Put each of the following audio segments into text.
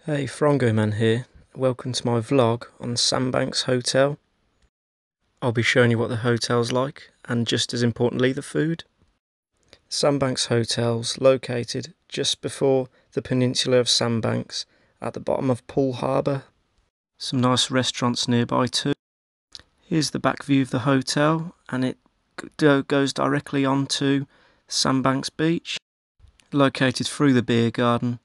Hey, Throngow man here. Welcome to my vlog on Sandbanks Hotel. I'll be showing you what the hotel's like, and just as importantly, the food. Sandbanks Hotel's located just before the peninsula of Sandbanks, at the bottom of Poole Harbour. Some nice restaurants nearby too. Here's the back view of the hotel, and it goes directly onto Sandbanks Beach, located through the beer garden.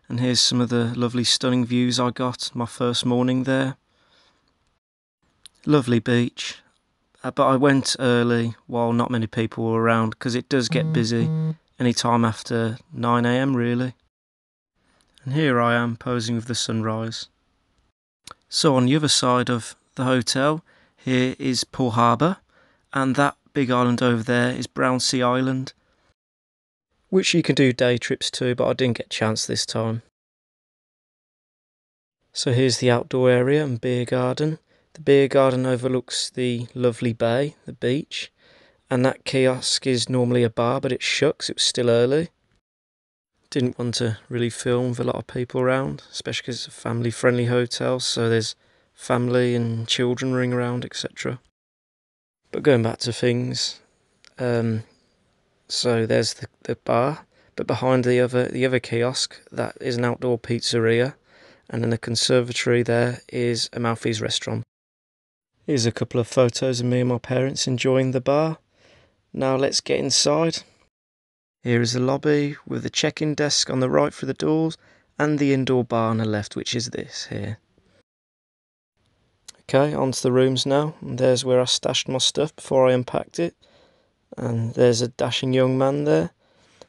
And here's some of the lovely stunning views I got my first morning there. Lovely beach, but I went early while not many people were around because it does get busy any time after 9 AM really. And here I am posing with the sunrise. So on the other side of the hotel, here is Poole Harbour, and that big island over there is Brownsea Island, which you can do day trips to, but I didn't get a chance this time. So here's the outdoor area and beer garden. The beer garden overlooks the lovely bay, the beach, and that kiosk is normally a bar, but it's shut 'cause it was still early. Didn't want to really film with a lot of people around, especially because it's a family-friendly hotel, so there's family and children running around, etc. But going back to things, so there's the bar, but behind the other kiosk, that is an outdoor pizzeria, and in the conservatory there is a Maltese restaurant. Here's a couple of photos of me and my parents enjoying the bar. Now let's get inside. Here is the lobby with the check-in desk on the right for the doors, and the indoor bar on the left, which is this here. Okay, onto the rooms now, and there's where I stashed my stuff before I unpacked it. And there's a dashing young man there.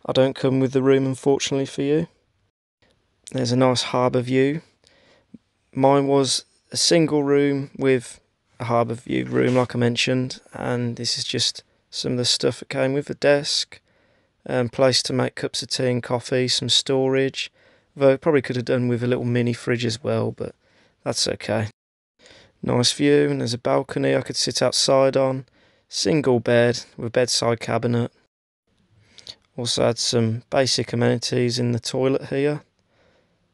I don't come with the room, unfortunately for you. There's a nice harbour view. Mine was a single room with a harbour view room, like I mentioned, and this is just some of the stuff that came with the desk, place to make cups of tea and coffee, some storage, though probably could have done with a little mini fridge as well, but that's okay. Nice view, and there's a balcony I could sit outside on, single bed with bedside cabinet. Also had some basic amenities in the toilet here.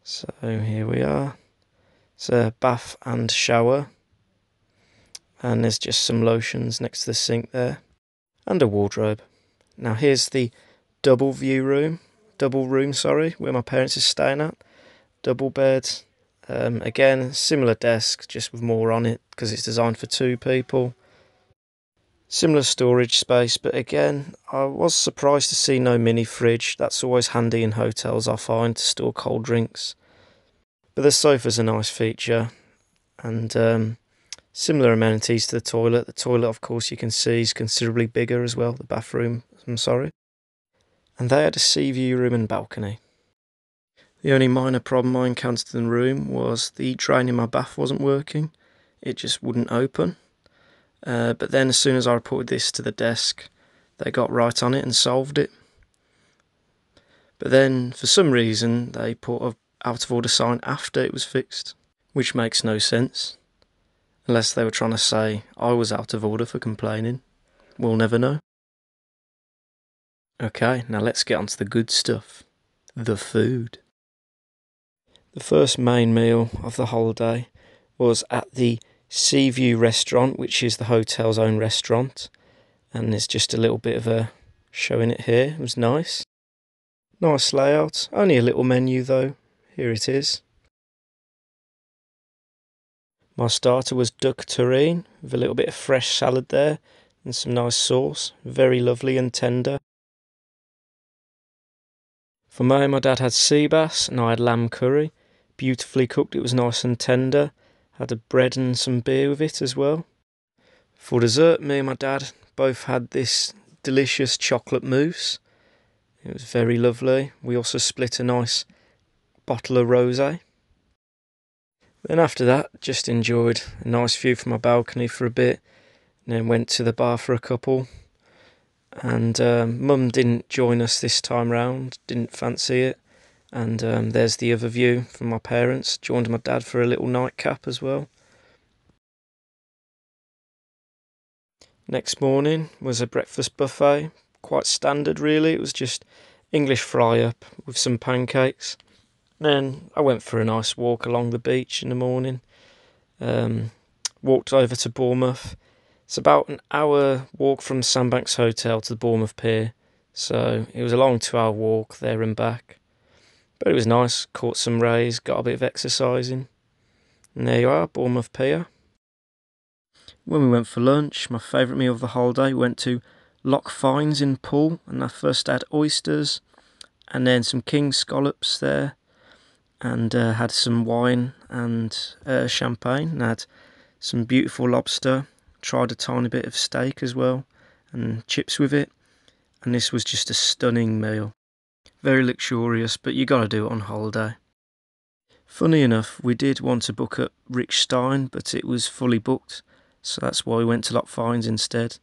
So here we are. It's a bath and shower. And there's just some lotions next to the sink there. And a wardrobe. Now here's the double room, where my parents are staying at. Double bed. Again, similar desk, just with more on it, because it's designed for two people. Similar storage space, but again, I was surprised to see no mini fridge. That's always handy in hotels, I find, to store cold drinks. But the sofa's a nice feature, and similar amenities to the toilet. The toilet, of course, you can see is considerably bigger as well, the bathroom, I'm sorry. And they had a sea view room and balcony. The only minor problem I encountered in the room was the drain in my bath wasn't working. It just wouldn't open. But then as soon as I reported this to the desk, they got right on it and solved it. But then, for some reason, they put a out of order sign after it was fixed, which makes no sense. Unless they were trying to say I was out of order for complaining. We'll never know. Okay, now let's get on to the good stuff. The food. The first main meal of the holiday was at the Seaview restaurant, which is the hotel's own restaurant. And there's just a little bit of a showing it here. It was nice. Nice layout. Only a little menu though. Here it is. My starter was duck terrine with a little bit of fresh salad there and some nice sauce. Very lovely and tender. For me, my dad had sea bass and I had lamb curry. Beautifully cooked, it was nice and tender. Had a bread and some beer with it as well. For dessert, me and my dad both had this delicious chocolate mousse. It was very lovely. We also split a nice bottle of rosé. Then after that, just enjoyed a nice view from my balcony for a bit, and then went to the bar for a couple. And Mum didn't join us this time round, didn't fancy it. And there's the other view from my parents. Joined my dad for a little nightcap as well. Next morning was a breakfast buffet, quite standard really. It was just English fry up with some pancakes. Then I went for a nice walk along the beach in the morning. Walked over to Bournemouth. It's about an hour walk from Sandbanks Hotel to the Bournemouth Pier, so it was a long 2-hour walk there and back. But it was nice, caught some rays, got a bit of exercise in. And there you are, Bournemouth Pier. When we went for lunch, my favourite meal of the whole day, went to Loch Fynes in Poole, and I first had oysters and then some king scallops there, and had some wine and champagne, and had some beautiful lobster, tried a tiny bit of steak as well, and chips with it, and this was just a stunning meal. Very luxurious, but you gotta do it on holiday. Funny enough, we did want to book at Rich Stein, but it was fully booked, so that's why we went to Loch Fynes instead,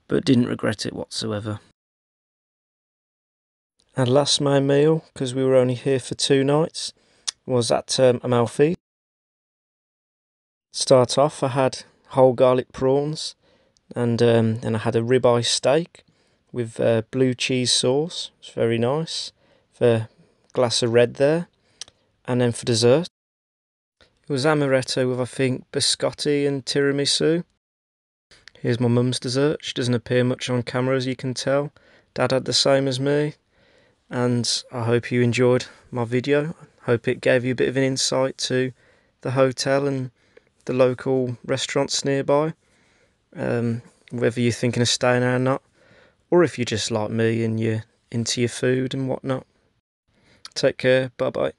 but didn't regret it whatsoever. And last main meal, because we were only here for 2 nights, was at Amalfi. Start off, I had whole garlic prawns, and then I had a ribeye steak with blue cheese sauce. It's very nice. For a glass of red there, and then for dessert, it was amaretto with, I think, biscotti and tiramisu. Here's my mum's dessert. She doesn't appear much on camera, as you can tell. Dad had the same as me, and I hope you enjoyed my video. Hope it gave you a bit of an insight to the hotel and the local restaurants nearby, whether you're thinking of staying there or not, or if you're just like me and you're into your food and whatnot. Take care, bye bye.